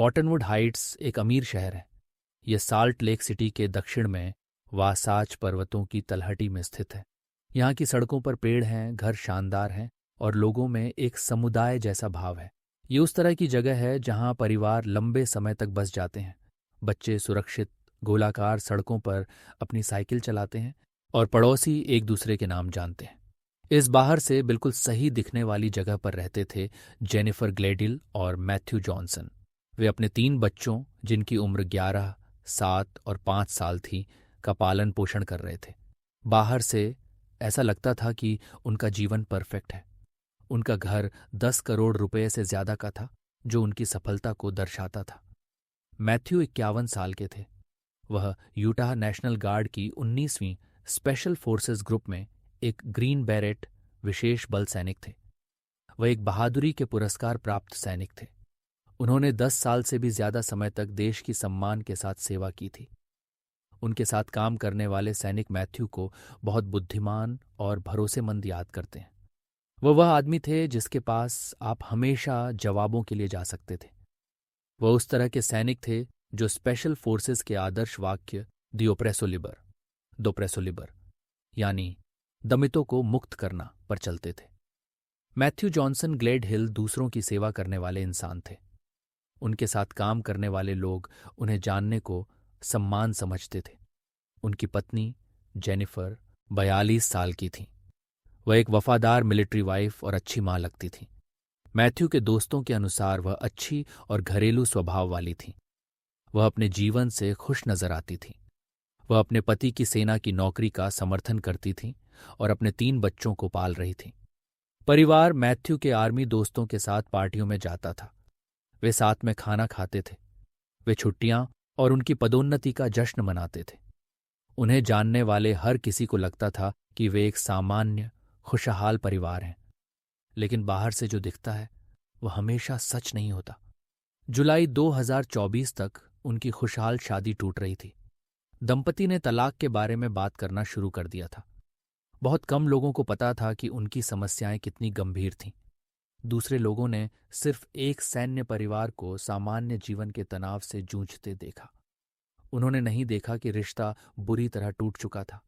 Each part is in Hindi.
कॉटनवुड हाइट्स एक अमीर शहर है। यह साल्ट लेक सिटी के दक्षिण में वासाच पर्वतों की तलहटी में स्थित है। यहाँ की सड़कों पर पेड़ हैं, घर शानदार हैं और लोगों में एक समुदाय जैसा भाव है। ये उस तरह की जगह है जहाँ परिवार लंबे समय तक बस जाते हैं। बच्चे सुरक्षित गोलाकार सड़कों पर अपनी साइकिल चलाते हैं और पड़ोसी एक दूसरे के नाम जानते हैं। इस बाहर से बिल्कुल सही दिखने वाली जगह पर रहते थे जेनिफर ग्लेडिल और मैथ्यू जॉनसन। वे अपने 3 बच्चों, जिनकी उम्र 11, 7 और 5 साल थी, का पालन पोषण कर रहे थे। बाहर से ऐसा लगता था कि उनका जीवन परफेक्ट है। उनका घर 10 करोड़ रुपए से ज्यादा का था, जो उनकी सफलता को दर्शाता था। मैथ्यू 51 साल के थे। वह यूटाह नेशनल गार्ड की 19वीं स्पेशल फोर्सेस ग्रुप में एक ग्रीन बैरेट विशेष बल सैनिक थे। वह एक बहादुरी के पुरस्कार प्राप्त सैनिक थे। उन्होंने 10 साल से भी ज्यादा समय तक देश की सम्मान के साथ सेवा की थी। उनके साथ काम करने वाले सैनिक मैथ्यू को बहुत बुद्धिमान और भरोसेमंद याद करते हैं। वह आदमी थे जिसके पास आप हमेशा जवाबों के लिए जा सकते थे। वह उस तरह के सैनिक थे जो स्पेशल फोर्सेस के आदर्श वाक्य दोप्रेसो लिबर यानी दमितों को मुक्त करना पर चलते थे। मैथ्यू जॉनसन ग्लेड हिल दूसरों की सेवा करने वाले इंसान थे। उनके साथ काम करने वाले लोग उन्हें जानने को सम्मान समझते थे। उनकी पत्नी जेनिफर 42 साल की थी। वह एक वफादार मिलिट्री वाइफ और अच्छी मां लगती थी। मैथ्यू के दोस्तों के अनुसार वह अच्छी और घरेलू स्वभाव वाली थी। वह अपने जीवन से खुश नजर आती थी। वह अपने पति की सेना की नौकरी का समर्थन करती थी और अपने 3 बच्चों को पाल रही थी। परिवार मैथ्यू के आर्मी दोस्तों के साथ पार्टियों में जाता था। वे साथ में खाना खाते थे। वे छुट्टियां और उनकी पदोन्नति का जश्न मनाते थे। उन्हें जानने वाले हर किसी को लगता था कि वे एक सामान्य खुशहाल परिवार हैं। लेकिन बाहर से जो दिखता है वह हमेशा सच नहीं होता। जुलाई 2024 तक उनकी खुशहाल शादी टूट रही थी। दंपति ने तलाक के बारे में बात करना शुरू कर दिया था। बहुत कम लोगों को पता था कि उनकी समस्याएं कितनी गंभीर थीं। दूसरे लोगों ने सिर्फ एक सैन्य परिवार को सामान्य जीवन के तनाव से जूझते देखा। उन्होंने नहीं देखा कि रिश्ता बुरी तरह टूट चुका था।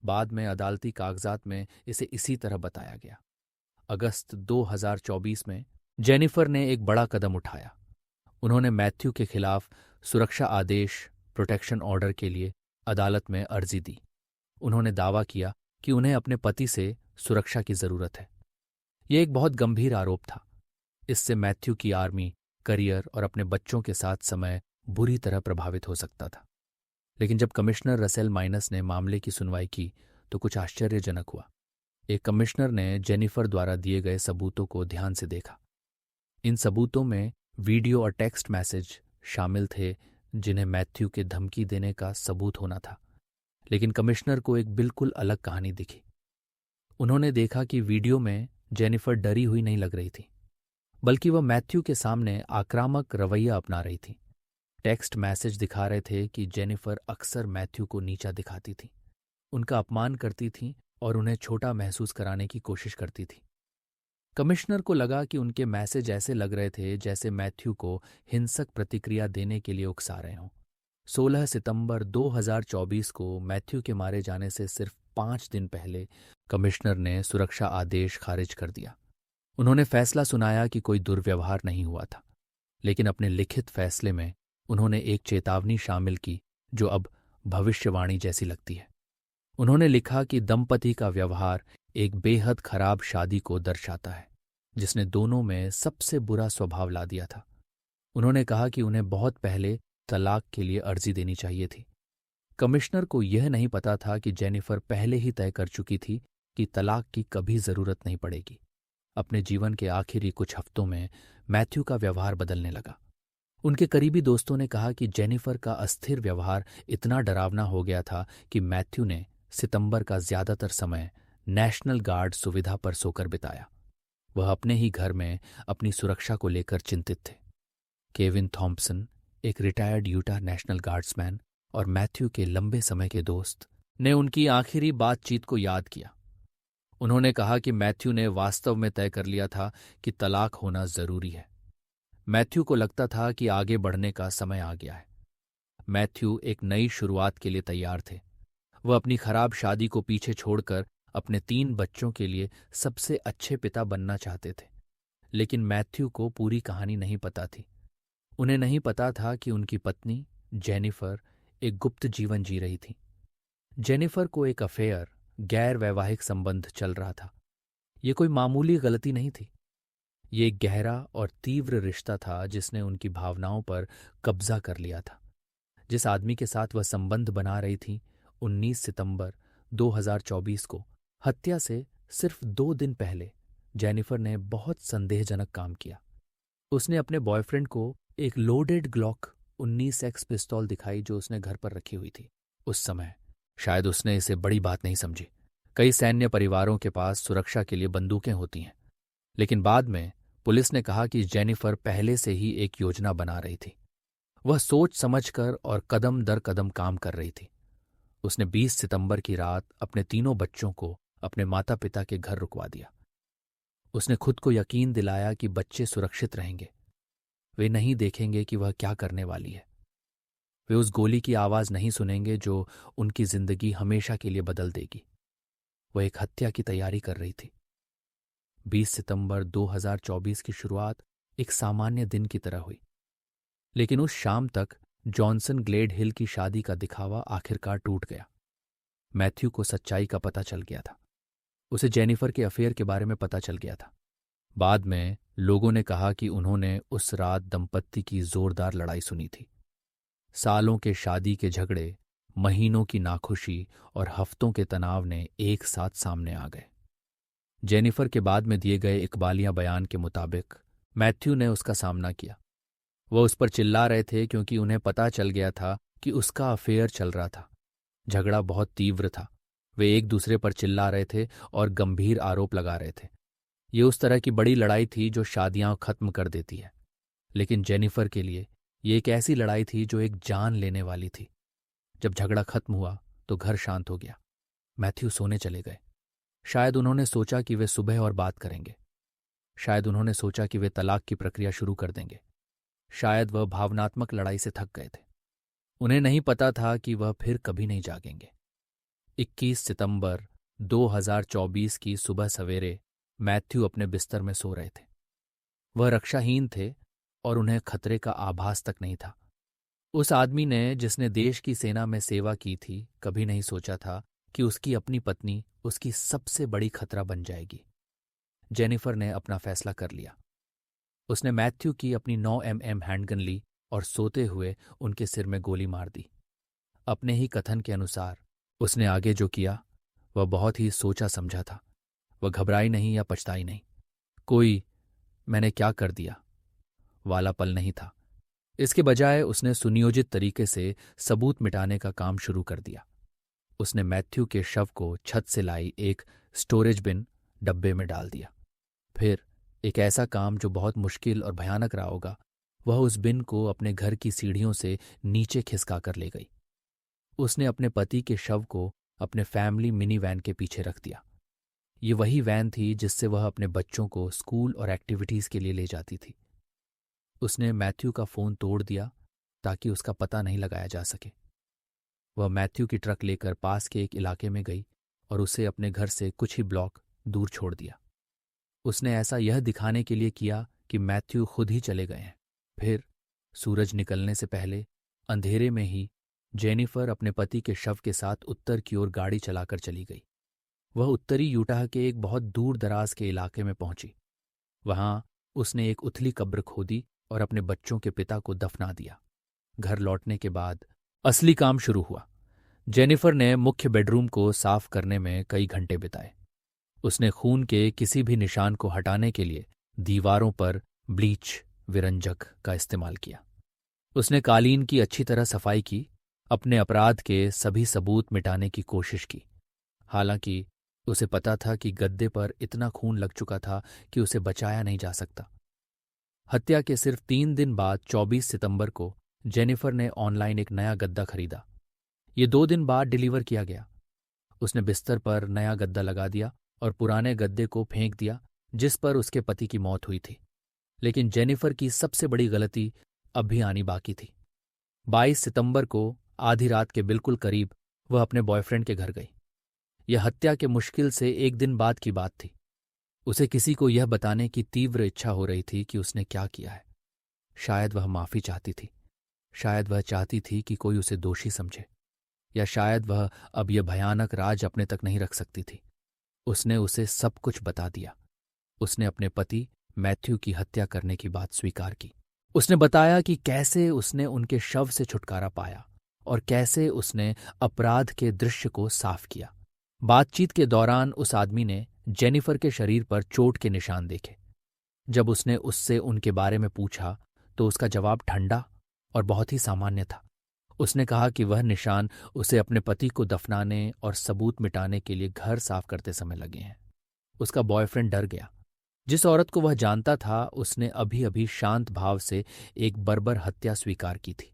बाद में अदालती कागजात में इसे इसी तरह बताया गया। अगस्त 2024 में जेनिफर ने एक बड़ा कदम उठाया। उन्होंने मैथ्यू के खिलाफ सुरक्षा आदेश प्रोटेक्शन ऑर्डर के लिए अदालत में अर्जी दी। उन्होंने दावा किया कि उन्हें अपने पति से सुरक्षा की जरूरत है। यह एक बहुत गंभीर आरोप था। इससे मैथ्यू की आर्मी करियर और अपने बच्चों के साथ समय बुरी तरह प्रभावित हो सकता था। लेकिन जब कमिश्नर रसेल माइनस ने मामले की सुनवाई की तो कुछ आश्चर्यजनक हुआ। एक कमिश्नर ने जेनिफर द्वारा दिए गए सबूतों को ध्यान से देखा। इन सबूतों में वीडियो और टेक्स्ट मैसेज शामिल थे जिन्हें मैथ्यू के धमकी देने का सबूत होना था। लेकिन कमिश्नर को एक बिल्कुल अलग कहानी दिखी। उन्होंने देखा कि वीडियो में जेनिफर डरी हुई नहीं लग रही थी, बल्कि वह मैथ्यू के सामने आक्रामक रवैया अपना रही थी। टेक्स्ट मैसेज दिखा रहे थे कि जेनिफर अक्सर मैथ्यू को नीचा दिखाती थी, उनका अपमान करती थी और उन्हें छोटा महसूस कराने की कोशिश करती थी। कमिश्नर को लगा कि उनके मैसेज ऐसे लग रहे थे जैसे मैथ्यू को हिंसक प्रतिक्रिया देने के लिए उकसा रहे हों। 16 सितंबर 2024 को मैथ्यू के मारे जाने से सिर्फ 5 दिन पहले कमिश्नर ने सुरक्षा आदेश खारिज कर दिया। उन्होंने फैसला सुनाया कि कोई दुर्व्यवहार नहीं हुआ था, लेकिन अपने लिखित फैसले में उन्होंने एक चेतावनी शामिल की जो अब भविष्यवाणी जैसी लगती है। उन्होंने लिखा कि दंपति का व्यवहार एक बेहद खराब शादी को दर्शाता है जिसने दोनों में सबसे बुरा स्वभाव ला दिया था। उन्होंने कहा कि उन्हें बहुत पहले तलाक के लिए अर्जी देनी चाहिए थी। कमिश्नर को यह नहीं पता था कि जेनिफर पहले ही तय कर चुकी थी कि तलाक की कभी जरूरत नहीं पड़ेगी। अपने जीवन के आखिरी कुछ हफ्तों में मैथ्यू का व्यवहार बदलने लगा। उनके करीबी दोस्तों ने कहा कि जेनिफर का अस्थिर व्यवहार इतना डरावना हो गया था कि मैथ्यू ने सितंबर का ज्यादातर समय नेशनल गार्ड सुविधा पर सोकर बिताया। वह अपने ही घर में अपनी सुरक्षा को लेकर चिंतित थे। केविन थॉम्पसन, एक रिटायर्ड यूटाह नेशनल गार्ड्समैन और मैथ्यू के लंबे समय के दोस्त, ने उनकी आखिरी बातचीत को याद किया। उन्होंने कहा कि मैथ्यू ने वास्तव में तय कर लिया था कि तलाक होना जरूरी है। मैथ्यू को लगता था कि आगे बढ़ने का समय आ गया है। मैथ्यू एक नई शुरुआत के लिए तैयार थे। वह अपनी खराब शादी को पीछे छोड़कर अपने 3 बच्चों के लिए सबसे अच्छे पिता बनना चाहते थे। लेकिन मैथ्यू को पूरी कहानी नहीं पता थी। उन्हें नहीं पता था कि उनकी पत्नी जेनिफर एक गुप्त जीवन जी रही थी। जेनिफर को एक अफेयर, गैर वैवाहिक संबंध चल रहा था। ये कोई मामूली गलती नहीं थी। ये एक गहरा और तीव्र रिश्ता था जिसने उनकी भावनाओं पर कब्जा कर लिया था। जिस आदमी के साथ वह संबंध बना रही थी, 19 सितंबर 2024 को हत्या से सिर्फ 2 दिन पहले जेनिफर ने बहुत संदेहजनक काम किया। उसने अपने बॉयफ्रेंड को एक लोडेड ग्लॉक 19X पिस्तौल दिखाई जो उसने घर पर रखी हुई थी। उस समय शायद उसने इसे बड़ी बात नहीं समझी। कई सैन्य परिवारों के पास सुरक्षा के लिए बंदूकें होती हैं। लेकिन बाद में पुलिस ने कहा कि जेनिफर पहले से ही एक योजना बना रही थी। वह सोच समझकर और कदम दर कदम काम कर रही थी। उसने 20 सितंबर की रात अपने तीनों बच्चों को अपने माता पिता के घर रुकवा दिया। उसने खुद को यकीन दिलाया कि बच्चे सुरक्षित रहेंगे। वे नहीं देखेंगे कि वह क्या करने वाली है। वे उस गोली की आवाज नहीं सुनेंगे जो उनकी जिंदगी हमेशा के लिए बदल देगी। वह एक हत्या की तैयारी कर रही थी। 20 सितंबर 2024 की शुरुआत एक सामान्य दिन की तरह हुई। लेकिन उस शाम तक जॉनसन ग्लेड हिल की शादी का दिखावा आखिरकार टूट गया। मैथ्यू को सच्चाई का पता चल गया था। उसे जेनिफर के अफेयर के बारे में पता चल गया था। बाद में लोगों ने कहा कि उन्होंने उस रात दंपत्ति की जोरदार लड़ाई सुनी थी। सालों के शादी के झगड़े, महीनों की नाखुशी और हफ्तों के तनाव ने एक साथ सामने आ गए। जेनिफर के बाद में दिए गए इकबालिया बयान के मुताबिक मैथ्यू ने उसका सामना किया। वह उस पर चिल्ला रहे थे क्योंकि उन्हें पता चल गया था कि उसका अफेयर चल रहा था। झगड़ा बहुत तीव्र था। वे एक दूसरे पर चिल्ला रहे थे और गंभीर आरोप लगा रहे थे। ये उस तरह की बड़ी लड़ाई थी जो शादियां खत्म कर देती है। लेकिन जेनिफर के लिए ये एक ऐसी लड़ाई थी जो एक जान लेने वाली थी। जब झगड़ा खत्म हुआ तो घर शांत हो गया। मैथ्यू सोने चले गए। शायद उन्होंने सोचा कि वे सुबह और बात करेंगे। शायद उन्होंने सोचा कि वे तलाक की प्रक्रिया शुरू कर देंगे। शायद वह भावनात्मक लड़ाई से थक गए थे। उन्हें नहीं पता था कि वह फिर कभी नहीं जागेंगे। 21 सितंबर 2024 की सुबह सवेरे मैथ्यू अपने बिस्तर में सो रहे थे। वह रक्षाहीन थे और उन्हें खतरे का आभास तक नहीं था। उस आदमी ने, जिसने देश की सेना में सेवा की थी, कभी नहीं सोचा था कि उसकी अपनी पत्नी उसकी सबसे बड़ी खतरा बन जाएगी। जेनिफर ने अपना फैसला कर लिया। उसने मैथ्यू की अपनी 9mm हैंडगन ली और सोते हुए उनके सिर में गोली मार दी। अपने ही कथन के अनुसार उसने आगे जो किया वह बहुत ही सोचा समझा था। वह घबराई नहीं या पछताई नहीं। कोई मैंने क्या कर दिया वाला पल नहीं था। इसके बजाय उसने सुनियोजित तरीके से सबूत मिटाने का काम शुरू कर दिया। उसने मैथ्यू के शव को छत से लाई एक स्टोरेज बिन डब्बे में डाल दिया। फिर एक ऐसा काम जो बहुत मुश्किल और भयानक रहा होगा, वह उस बिन को अपने घर की सीढ़ियों से नीचे खिसका कर ले गई। उसने अपने पति के शव को अपने फैमिली मिनी वैन के पीछे रख दिया। ये वही वैन थी जिससे वह अपने बच्चों को स्कूल और एक्टिविटीज के लिए ले जाती थी। उसने मैथ्यू का फोन तोड़ दिया ताकि उसका पता नहीं लगाया जा सके। वह मैथ्यू की ट्रक लेकर पास के एक इलाके में गई और उसे अपने घर से कुछ ही ब्लॉक दूर छोड़ दिया। उसने ऐसा यह दिखाने के लिए किया कि मैथ्यू खुद ही चले गए हैं। फिर सूरज निकलने से पहले अंधेरे में ही जेनिफर अपने पति के शव के साथ उत्तर की ओर गाड़ी चलाकर चली गई। वह उत्तरी यूटाह के एक बहुत दूर दराज के इलाके में पहुंची। वहां उसने एक उथली कब्र खोदी और अपने बच्चों के पिता को दफना दिया। घर लौटने के बाद असली काम शुरू हुआ। जेनिफर ने मुख्य बेडरूम को साफ करने में कई घंटे बिताए। उसने खून के किसी भी निशान को हटाने के लिए दीवारों पर ब्लीच विरंजक का इस्तेमाल किया। उसने कालीन की अच्छी तरह सफाई की, अपने अपराध के सभी सबूत मिटाने की कोशिश की। हालांकि उसे पता था कि गद्दे पर इतना खून लग चुका था कि उसे बचाया नहीं जा सकता। हत्या के सिर्फ 3 दिन बाद 24 सितंबर को जेनिफर ने ऑनलाइन एक नया गद्दा खरीदा। ये 2 दिन बाद डिलीवर किया गया। उसने बिस्तर पर नया गद्दा लगा दिया और पुराने गद्दे को फेंक दिया जिस पर उसके पति की मौत हुई थी। लेकिन जेनिफर की सबसे बड़ी गलती अब भी आनी बाकी थी। 22 सितंबर को आधी रात के बिल्कुल करीब वह अपने बॉयफ्रेंड के घर गई। यह हत्या के मुश्किल से एक दिन बाद की बात थी। उसे किसी को यह बताने की तीव्र इच्छा हो रही थी कि उसने क्या किया है। शायद वह माफी चाहती थी, शायद वह चाहती थी कि कोई उसे दोषी समझे, या शायद वह अब यह भयानक राज अपने तक नहीं रख सकती थी। उसने उसे सब कुछ बता दिया। उसने अपने पति मैथ्यू की हत्या करने की बात स्वीकार की। उसने बताया कि कैसे उसने उनके शव से छुटकारा पाया और कैसे उसने अपराध के दृश्य को साफ किया। बातचीत के दौरान उस आदमी ने जेनिफर के शरीर पर चोट के निशान देखे। जब उसने उससे उनके बारे में पूछा तो उसका जवाब ठंडा और बहुत ही सामान्य था। उसने कहा कि वह निशान उसे अपने पति को दफनाने और सबूत मिटाने के लिए घर साफ करते समय लगे हैं। उसका बॉयफ्रेंड डर गया। जिस औरत को वह जानता था उसने अभी अभी शांत भाव से एक बर्बर हत्या स्वीकार की थी।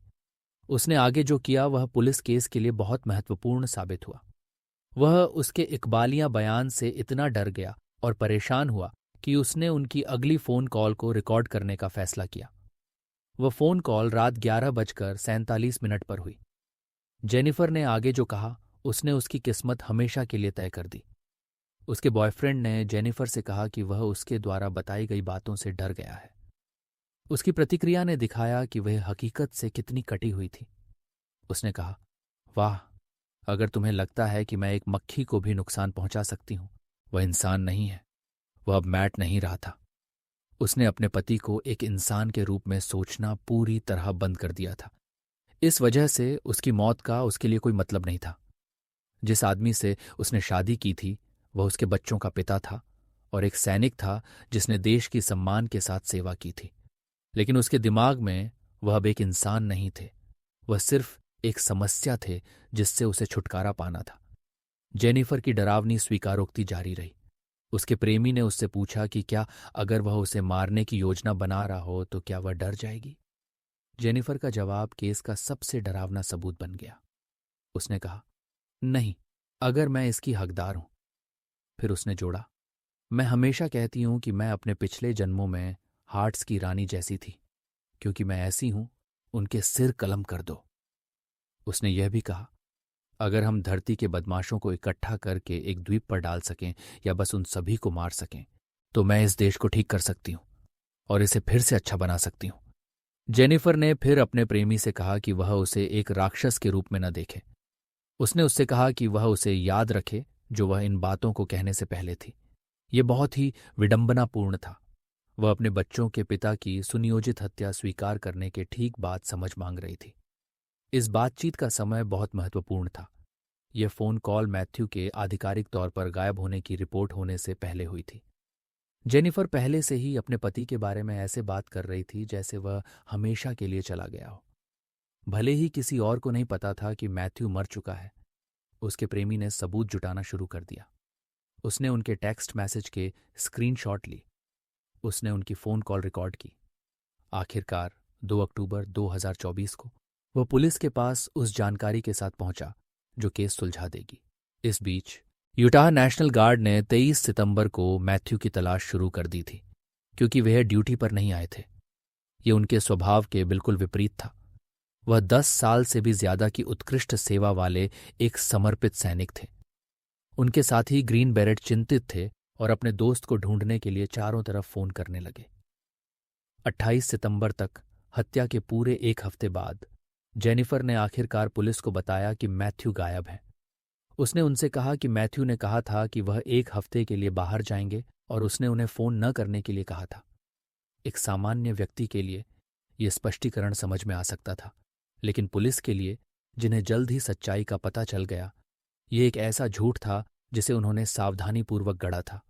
उसने आगे जो किया वह पुलिस केस के लिए बहुत महत्वपूर्ण साबित हुआ। वह उसके इकबालियां बयान से इतना डर गया और परेशान हुआ कि उसने उनकी अगली फोन कॉल को रिकॉर्ड करने का फैसला किया। वह फोन कॉल रात 11:47 पर हुई। जेनिफर ने आगे जो कहा उसने उसकी किस्मत हमेशा के लिए तय कर दी। उसके बॉयफ्रेंड ने जेनिफर से कहा कि वह उसके द्वारा बताई गई बातों से डर गया है। उसकी प्रतिक्रिया ने दिखाया कि वह हकीकत से कितनी कटी हुई थी। उसने कहा, वाह, अगर तुम्हें लगता है कि मैं एक मक्खी को भी नुकसान पहुंचा सकती हूं, वह इंसान नहीं है। वह अब मैट नहीं रहा था। उसने अपने पति को एक इंसान के रूप में सोचना पूरी तरह बंद कर दिया था। इस वजह से उसकी मौत का उसके लिए कोई मतलब नहीं था। जिस आदमी से उसने शादी की थी वह उसके बच्चों का पिता था और एक सैनिक था जिसने देश की सम्मान के साथ सेवा की थी। लेकिन उसके दिमाग में वह अब एक इंसान नहीं थे। वह सिर्फ एक समस्या थे जिससे उसे छुटकारा पाना था। जेनिफर की डरावनी स्वीकारोक्ति जारी रही। उसके प्रेमी ने उससे पूछा कि क्या अगर वह उसे मारने की योजना बना रहा हो तो क्या वह डर जाएगी। जेनिफर का जवाब केस का सबसे डरावना सबूत बन गया। उसने कहा, नहीं, अगर मैं इसकी हकदार हूं। फिर उसने जोड़ा, मैं हमेशा कहती हूं कि मैं अपने पिछले जन्मों में हार्ट्स की रानी जैसी थी, क्योंकि मैं ऐसी हूं, उनके सिर कलम कर दो। उसने यह भी कहा, अगर हम धरती के बदमाशों को इकट्ठा करके एक द्वीप पर डाल सकें या बस उन सभी को मार सकें तो मैं इस देश को ठीक कर सकती हूं और इसे फिर से अच्छा बना सकती हूं। जेनिफर ने फिर अपने प्रेमी से कहा कि वह उसे एक राक्षस के रूप में न देखे। उसने उससे कहा कि वह उसे याद रखे जो वह इन बातों को कहने से पहले थी। यह बहुत ही विडंबनापूर्ण था। वह अपने बच्चों के पिता की सुनियोजित हत्या स्वीकार करने के ठीक बाद समझ मांग रही थी। इस बातचीत का समय बहुत महत्वपूर्ण था। यह फोन कॉल मैथ्यू के आधिकारिक तौर पर गायब होने की रिपोर्ट होने से पहले हुई थी। जेनिफर पहले से ही अपने पति के बारे में ऐसे बात कर रही थी जैसे वह हमेशा के लिए चला गया हो। भले ही किसी और को नहीं पता था कि मैथ्यू मर चुका है। उसके प्रेमी ने सबूत जुटाना शुरू कर दिया। उसने उनके टेक्स्ट मैसेज के स्क्रीनशॉट ली। उसने उनकी फोन कॉल रिकॉर्ड की। आखिरकार 2 अक्टूबर 2024 को वह पुलिस के पास उस जानकारी के साथ पहुंचा जो केस सुलझा देगी। इस बीच यूटाह नेशनल गार्ड ने 23 सितंबर को मैथ्यू की तलाश शुरू कर दी थी, क्योंकि वह ड्यूटी पर नहीं आए थे। ये उनके स्वभाव के बिल्कुल विपरीत था। वह 10 साल से भी ज्यादा की उत्कृष्ट सेवा वाले एक समर्पित सैनिक थे। उनके साथी ग्रीन बेरेट चिंतित थे और अपने दोस्त को ढूंढने के लिए चारों तरफ फोन करने लगे। 28 सितंबर तक, हत्या के पूरे एक हफ्ते बाद, जेनिफर ने आखिरकार पुलिस को बताया कि मैथ्यू गायब है। उसने उनसे कहा कि मैथ्यू ने कहा था कि वह एक हफ्ते के लिए बाहर जाएंगे और उसने उन्हें फोन न करने के लिए कहा था। एक सामान्य व्यक्ति के लिए यह स्पष्टीकरण समझ में आ सकता था, लेकिन पुलिस के लिए, जिन्हें जल्द ही सच्चाई का पता चल गया, ये एक ऐसा झूठ था जिसे उन्होंने सावधानीपूर्वक गढ़ा था।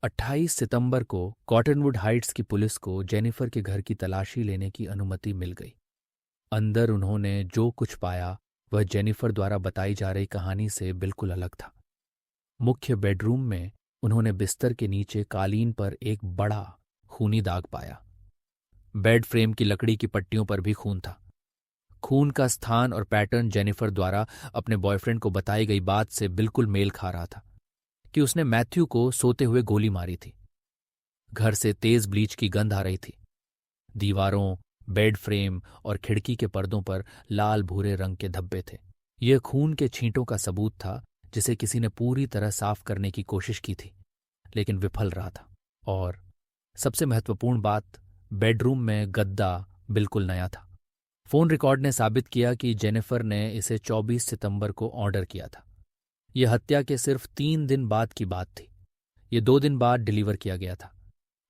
28 सितंबर को कॉटनवुड हाइट्स की पुलिस को जेनिफर के घर की तलाशी लेने की अनुमति मिल गई। अंदर उन्होंने जो कुछ पाया वह जेनिफर द्वारा बताई जा रही कहानी से बिल्कुल अलग था। मुख्य बेडरूम में उन्होंने बिस्तर के नीचे कालीन पर एक बड़ा खूनी दाग पाया। बेड फ्रेम की लकड़ी की पट्टियों पर भी खून था। खून का स्थान और पैटर्न जेनिफर द्वारा अपने बॉयफ्रेंड को बताई गई बात से बिल्कुल मेल खा रहा था कि उसने मैथ्यू को सोते हुए गोली मारी थी। घर से तेज ब्लीच की गंध आ रही थी। दीवारों, बेड फ्रेम और खिड़की के पर्दों पर लाल भूरे रंग के धब्बे थे। यह खून के छींटों का सबूत था जिसे किसी ने पूरी तरह साफ करने की कोशिश की थी, लेकिन विफल रहा था। और सबसे महत्वपूर्ण बात, बेडरूम में गद्दा बिल्कुल नया था। फोन रिकॉर्ड ने साबित किया कि जेनिफर ने इसे 24 सितंबर को ऑर्डर किया था। यह हत्या के सिर्फ 3 दिन बाद की बात थी। ये 2 दिन बाद डिलीवर किया गया था।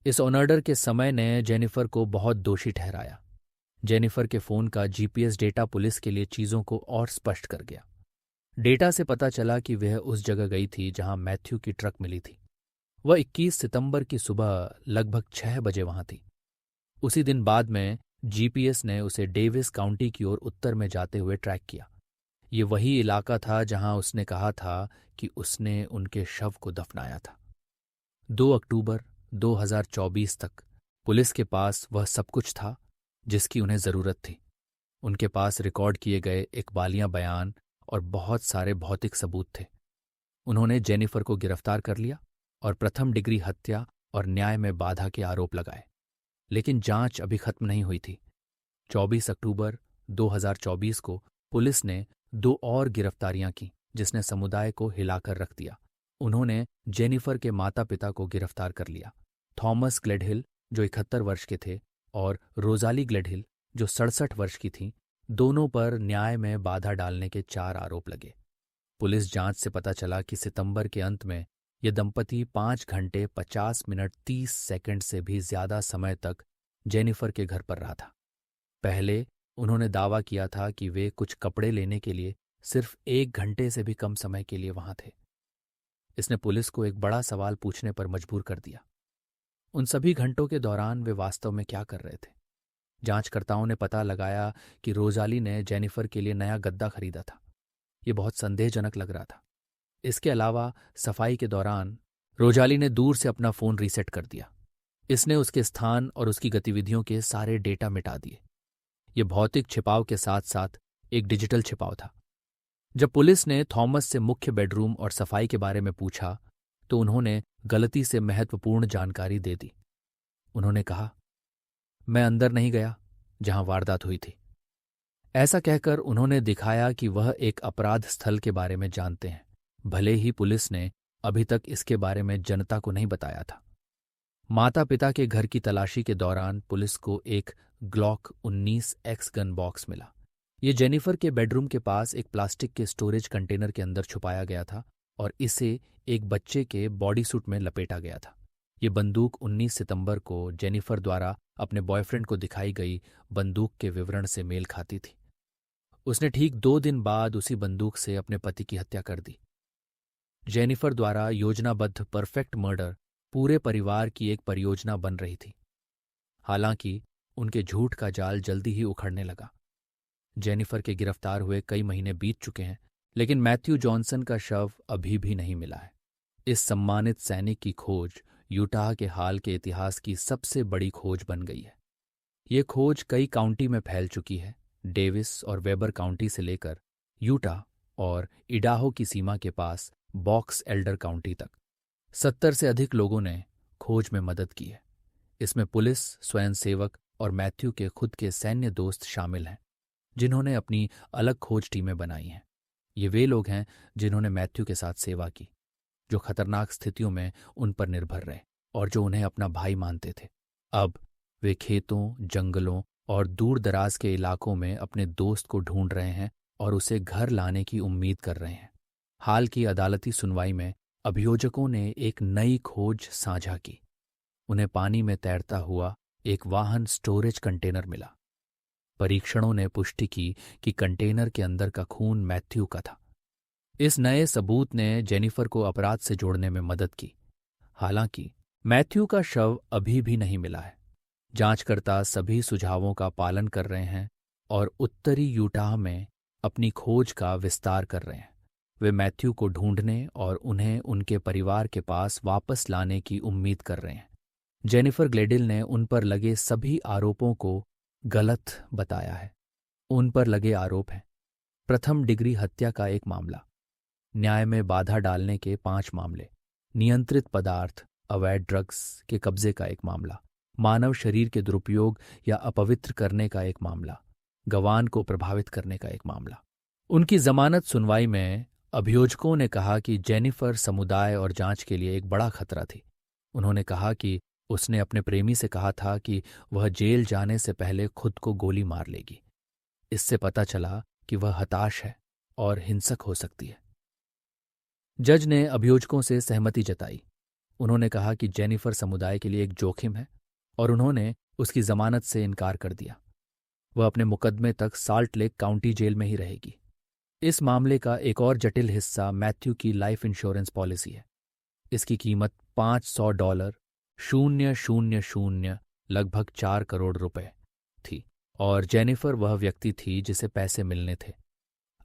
इस ऑर्डर के समय ने जेनिफर को बहुत दोषी ठहराया। जेनिफर के फोन का जीपीएस डेटा पुलिस के लिए चीजों को और स्पष्ट कर गया। डेटा से पता चला कि वह उस जगह गई थी जहां मैथ्यू की ट्रक मिली थी। वह 21 सितंबर की सुबह लगभग 6 बजे वहां थी। उसी दिन बाद में जीपीएस ने उसे डेविस काउंटी की ओर उत्तर में जाते हुए ट्रैक किया। ये वही इलाका था जहां उसने कहा था कि उसने उनके शव को दफनाया था। 2 अक्टूबर 2024 तक पुलिस के पास वह सब कुछ था जिसकी उन्हें जरूरत थी। उनके पास रिकॉर्ड किए गए इकबालियां बयान और बहुत सारे भौतिक सबूत थे। उन्होंने जेनिफर को गिरफ्तार कर लिया और प्रथम डिग्री हत्या और न्याय में बाधा के आरोप लगाए। लेकिन जांच अभी खत्म नहीं हुई थी। 24 अक्टूबर 2024 को पुलिस ने 2 और गिरफ्तारियां की जिसने समुदाय को हिलाकर रख दिया। उन्होंने जेनिफर के माता पिता को गिरफ्तार कर लिया, थॉमस ग्लेडहिल जो 71 वर्ष के थे और रोजाली ग्लेडहिल जो 67 वर्ष की थीं। दोनों पर न्याय में बाधा डालने के 4 आरोप लगे। पुलिस जांच से पता चला कि सितंबर के अंत में ये दंपति 5 घंटे 50 मिनट 30 सेकंड से भी ज्यादा समय तक जेनिफर के घर पर रहा था। पहले उन्होंने दावा किया था कि वे कुछ कपड़े लेने के लिए सिर्फ 1 घंटे से भी कम समय के लिए वहां थे। इसने पुलिस को एक बड़ा सवाल पूछने पर मजबूर कर दिया। उन सभी घंटों के दौरान वे वास्तव में क्या कर रहे थे? जांचकर्ताओं ने पता लगाया कि रोजाली ने जेनिफर के लिए नया गद्दा खरीदा था। ये बहुत संदेहजनक लग रहा था। इसके अलावा सफाई के दौरान रोजाली ने दूर से अपना फोन रीसेट कर दिया। इसने उसके स्थान और उसकी गतिविधियों के सारे डेटा मिटा दिए। ये भौतिक छिपाव के साथ साथ एक डिजिटल छिपाव था। जब पुलिस ने थॉमस से मुख्य बेडरूम और सफाई के बारे में पूछा तो उन्होंने गलती से महत्वपूर्ण जानकारी दे दी। उन्होंने कहा, मैं अंदर नहीं गया जहां वारदात हुई थी। ऐसा कहकर उन्होंने दिखाया कि वह एक अपराध स्थल के बारे में जानते हैं, भले ही पुलिस ने अभी तक इसके बारे में जनता को नहीं बताया था। माता पिता के घर की तलाशी के दौरान पुलिस को एक ग्लॉक 19 एक्स गन बॉक्स मिला। ये जेनिफर के बेडरूम के पास एक प्लास्टिक के स्टोरेज कंटेनर के अंदर छुपाया गया था और इसे एक बच्चे के बॉडी सूट में लपेटा गया था। ये बंदूक 19 सितंबर को जेनिफर द्वारा अपने बॉयफ्रेंड को दिखाई गई बंदूक के विवरण से मेल खाती थी। उसने ठीक 2 दिन बाद उसी बंदूक से अपने पति की हत्या कर दी। जेनिफर द्वारा योजनाबद्ध परफेक्ट मर्डर पूरे परिवार की एक परियोजना बन रही थी। हालांकि उनके झूठ का जाल जल्दी ही उखड़ने लगा। जेनिफर के गिरफ्तार हुए कई महीने बीत चुके हैं, लेकिन मैथ्यू जॉनसन का शव अभी भी नहीं मिला है। इस सम्मानित सैनिक की खोज यूटाह के हाल के इतिहास की सबसे बड़ी खोज बन गई है। ये खोज कई काउंटी में फैल चुकी है, डेविस और वेबर काउंटी से लेकर यूटाह और इडाहो की सीमा के पास बॉक्स एल्डर काउंटी तक। 70 से अधिक लोगों ने खोज में मदद की है। इसमें पुलिस, स्वयंसेवक और मैथ्यू के खुद के सैन्य दोस्त शामिल हैं, जिन्होंने अपनी अलग खोज टीमें बनाई हैं। ये वे लोग हैं जिन्होंने मैथ्यू के साथ सेवा की, जो खतरनाक स्थितियों में उन पर निर्भर रहे और जो उन्हें अपना भाई मानते थे। अब वे खेतों, जंगलों और दूर दराज के इलाकों में अपने दोस्त को ढूंढ रहे हैं और उसे घर लाने की उम्मीद कर रहे हैं। हाल की अदालती सुनवाई में अभियोजकों ने एक नई खोज साझा की। उन्हें पानी में तैरता हुआ एक वाहन स्टोरेज कंटेनर मिला। परीक्षणों ने पुष्टि की कि कंटेनर के अंदर का खून मैथ्यू का था। इस नए सबूत ने जेनिफर को अपराध से जोड़ने में मदद की। हालांकि मैथ्यू का शव अभी भी नहीं मिला है। जांचकर्ता सभी सुझावों का पालन कर रहे हैं और उत्तरी यूटाह में अपनी खोज का विस्तार कर रहे हैं। वे मैथ्यू को ढूंढने और उन्हें उनके परिवार के पास वापस लाने की उम्मीद कर रहे हैं। जेनिफर ग्लेडिल ने उन पर लगे सभी आरोपों को गलत बताया है। उन पर लगे आरोप हैं: प्रथम डिग्री हत्या का 1 मामला, न्याय में बाधा डालने के 5 मामले, नियंत्रित पदार्थ अवैध ड्रग्स के कब्जे का एक मामला, मानव शरीर के दुरुपयोग या अपवित्र करने का एक मामला, गवाह को प्रभावित करने का एक मामला। उनकी जमानत सुनवाई में अभियोजकों ने कहा कि जेनिफर समुदाय और जांच के लिए एक बड़ा खतरा थी। उन्होंने कहा कि उसने अपने प्रेमी से कहा था कि वह जेल जाने से पहले खुद को गोली मार लेगी। इससे पता चला कि वह हताश है और हिंसक हो सकती है। जज ने अभियोजकों से सहमति जताई। उन्होंने कहा कि जेनिफर समुदाय के लिए एक जोखिम है और उन्होंने उसकी जमानत से इनकार कर दिया। वह अपने मुकदमे तक साल्ट लेक काउंटी जेल में ही रहेगी। इस मामले का एक और जटिल हिस्सा मैथ्यू की लाइफ इंश्योरेंस पॉलिसी है। इसकी कीमत $500 000 लगभग 4 करोड़ रुपए थी और जेनिफर वह व्यक्ति थी जिसे पैसे मिलने थे।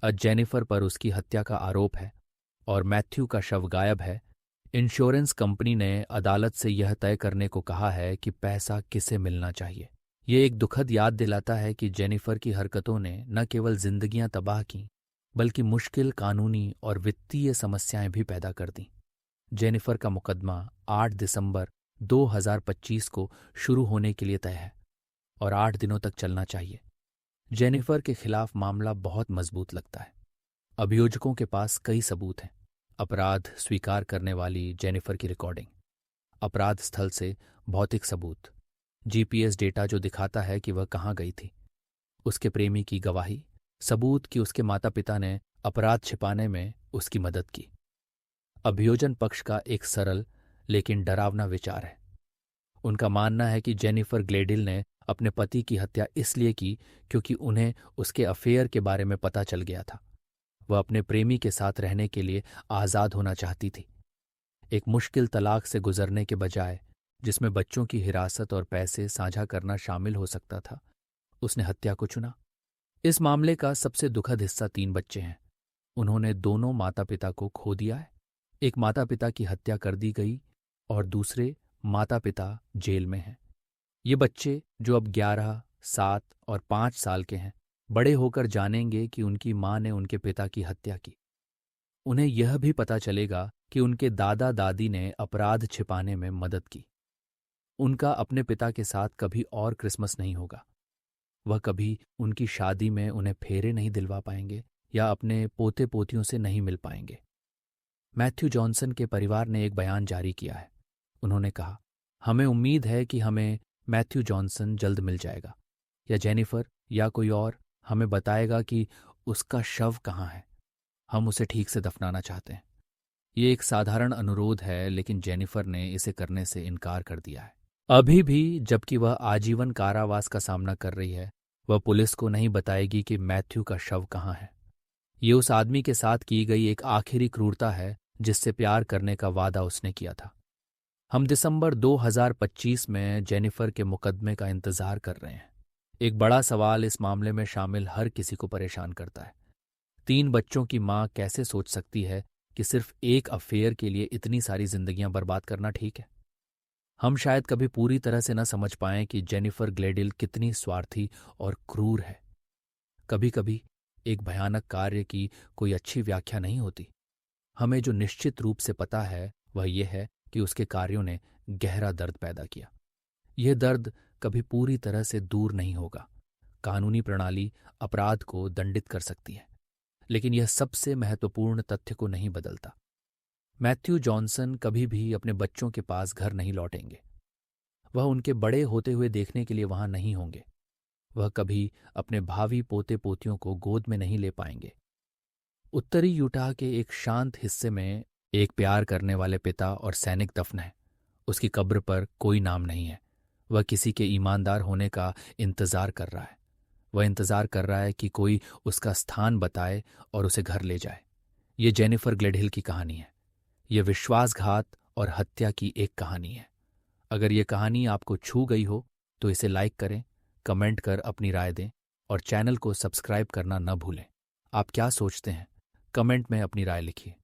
आज जेनिफर पर उसकी हत्या का आरोप है और मैथ्यू का शव गायब है। इंश्योरेंस कंपनी ने अदालत से यह तय करने को कहा है कि पैसा किसे मिलना चाहिए। ये एक दुखद याद दिलाता है कि जेनिफर की हरकतों ने न केवल जिंदगियां तबाह की बल्कि मुश्किल कानूनी और वित्तीय समस्याएं भी पैदा कर दीं। जेनिफर का मुकदमा 8 दिसंबर 2025 को शुरू होने के लिए तय है और 8 दिनों तक चलना चाहिए। जेनिफर के खिलाफ मामला बहुत मजबूत लगता है। अभियोजकों के पास कई सबूत हैं। अपराध स्वीकार करने वाली जेनिफर की रिकॉर्डिंग, अपराध स्थल से भौतिक सबूत, जीपीएस डेटा जो दिखाता है कि वह कहाँ गई थी, उसके प्रेमी की गवाही, सबूत कि उसके माता पिता ने अपराध छिपाने में उसकी मदद की। अभियोजन पक्ष का एक सरल लेकिन डरावना विचार है। उनका मानना है कि जेनिफर ग्लेडिल ने अपने पति की हत्या इसलिए की क्योंकि उन्हें उसके अफेयर के बारे में पता चल गया था। वह अपने प्रेमी के साथ रहने के लिए आज़ाद होना चाहती थी, एक मुश्किल तलाक से गुजरने के बजाय जिसमें बच्चों की हिरासत और पैसे साझा करना शामिल हो सकता था। उसने हत्या को चुना। इस मामले का सबसे दुखद हिस्सा 3 बच्चे हैं। उन्होंने दोनों माता पिता को खो दिया है। एक माता पिता की हत्या कर दी गई और दूसरे माता पिता जेल में हैं। ये बच्चे जो अब 11, 7 और 5 साल के हैं, बड़े होकर जानेंगे कि उनकी मां ने उनके पिता की हत्या की। उन्हें यह भी पता चलेगा कि उनके दादा दादी ने अपराध छिपाने में मदद की। उनका अपने पिता के साथ कभी और क्रिसमस नहीं होगा। वह कभी उनकी शादी में उन्हें फेरे नहीं दिलवा पाएंगे या अपने पोते पोतियों से नहीं मिल पाएंगे। मैथ्यू जॉनसन के परिवार ने एक बयान जारी किया है। उन्होंने कहा, हमें उम्मीद है कि हमें मैथ्यू जॉनसन जल्द मिल जाएगा या जेनिफर या कोई और हमें बताएगा कि उसका शव कहाँ है। हम उसे ठीक से दफनाना चाहते हैं। ये एक साधारण अनुरोध है, लेकिन जेनिफर ने इसे करने से इनकार कर दिया है। अभी भी, जबकि वह आजीवन कारावास का सामना कर रही है, वह पुलिस को नहीं बताएगी कि मैथ्यू का शव कहाँ है। ये उस आदमी के साथ की गई एक आखिरी क्रूरता है जिससे प्यार करने का वादा उसने किया था। हम दिसंबर 2025 में जेनिफर के मुकदमे का इंतजार कर रहे हैं। एक बड़ा सवाल इस मामले में शामिल हर किसी को परेशान करता है। 3 बच्चों की मां कैसे सोच सकती है कि सिर्फ एक अफेयर के लिए इतनी सारी जिंदगियां बर्बाद करना ठीक है? हम शायद कभी पूरी तरह से न समझ पाएं कि जेनिफर ग्लेडिल कितनी स्वार्थी और क्रूर है। कभी कभी एक भयानक कार्य की कोई अच्छी व्याख्या नहीं होती। हमें जो निश्चित रूप से पता है वह यह है कि उसके कार्यों ने गहरा दर्द पैदा किया। यह दर्द कभी पूरी तरह से दूर नहीं होगा। कानूनी प्रणाली अपराध को दंडित कर सकती है, लेकिन यह सबसे महत्वपूर्ण तथ्य को नहीं बदलता। मैथ्यू जॉनसन कभी भी अपने बच्चों के पास घर नहीं लौटेंगे। वह उनके बड़े होते हुए देखने के लिए वहां नहीं होंगे। वह कभी अपने भावी पोते पोतियों को गोद में नहीं ले पाएंगे। उत्तरी यूटाह के एक शांत हिस्से में एक प्यार करने वाले पिता और सैनिक दफन है। उसकी कब्र पर कोई नाम नहीं है। वह किसी के ईमानदार होने का इंतजार कर रहा है। वह इंतजार कर रहा है कि कोई उसका स्थान बताए और उसे घर ले जाए। ये जेनिफर ग्लेडहिल की कहानी है। यह विश्वासघात और हत्या की एक कहानी है। अगर यह कहानी आपको छू गई हो तो इसे लाइक करें, कमेंट कर अपनी राय दें और चैनल को सब्सक्राइब करना न भूलें। आप क्या सोचते हैं? कमेंट में अपनी राय लिखिए।